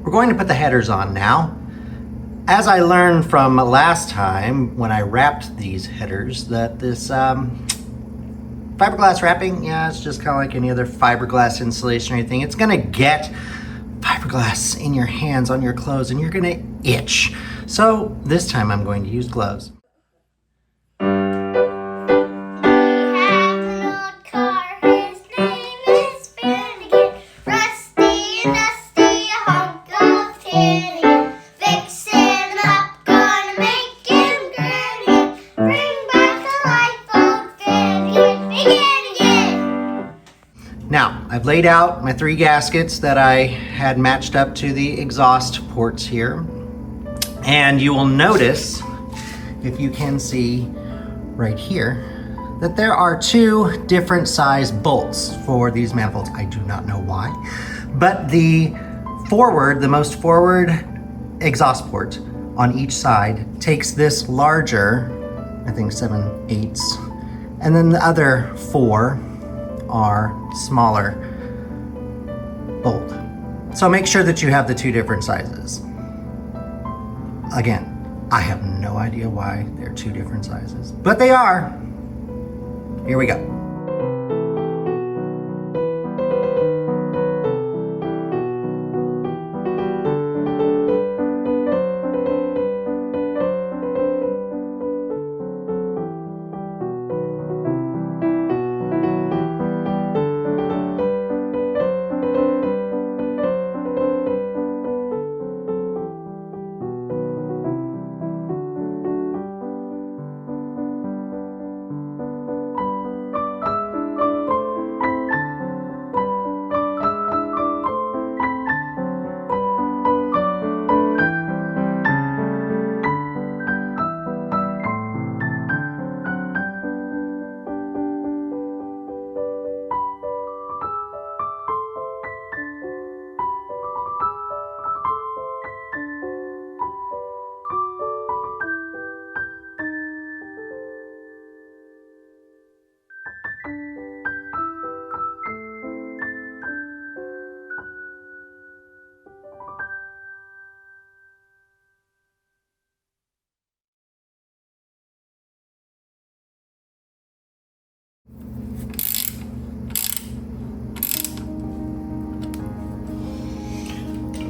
We're going to put the headers on now. As I learned from last time when I wrapped these headers, that this fiberglass wrapping, yeah, it's just kind of like any other fiberglass insulation or anything. It's gonna get fiberglass in your hands, on your clothes, and you're gonna itch. So this time I'm going to use gloves. Now, I've laid out my 3 gaskets that I had matched up to the exhaust ports here. And you will notice, if you can see right here, that there are 2 different size bolts for these manifolds. I do not know why, but the most forward exhaust port on each side takes this larger, I think 7/8, and then the other 4 are smaller bolt. So make sure that you have the 2 different sizes. Again, I have no idea why they're 2 different sizes, but they are. Here we go.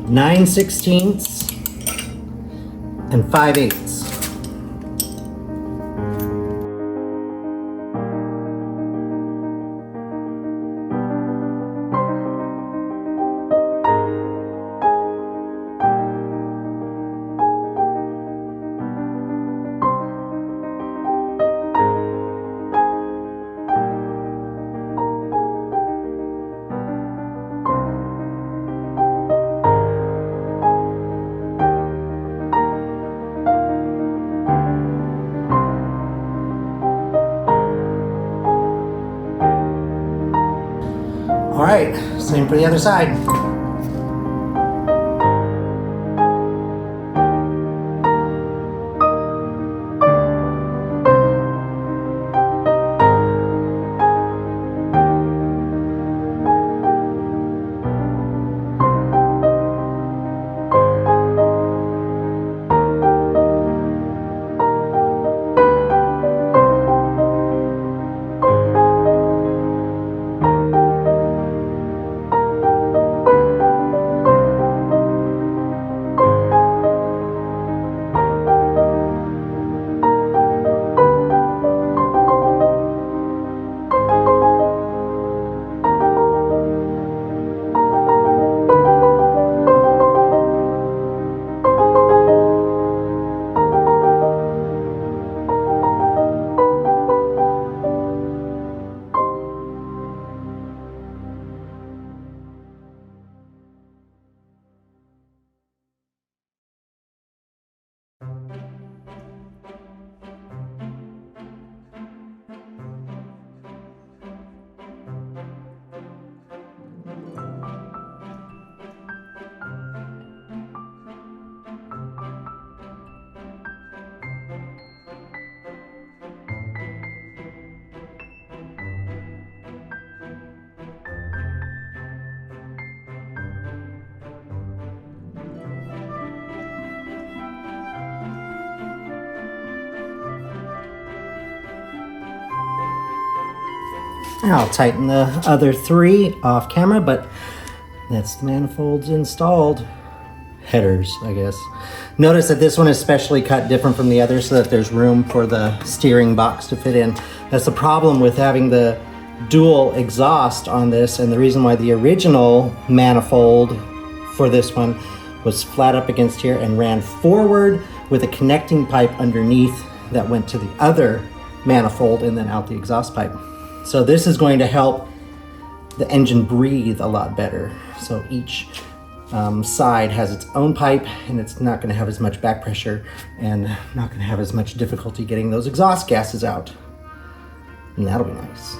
Nine 16ths and 5/8. All right, same for the other side. I'll tighten the other 3 off camera, but that's the manifolds installed. Headers, I guess. Notice that this one is specially cut different from the others so that there's room for the steering box to fit in. That's the problem with having the dual exhaust on this, and the reason why the original manifold for this one was flat up against here and ran forward with a connecting pipe underneath that went to the other manifold and then out the exhaust pipe. So this is going to help the engine breathe a lot better. So each side has its own pipe, and it's not going to have as much back pressure and not going to have as much difficulty getting those exhaust gases out. And that'll be nice.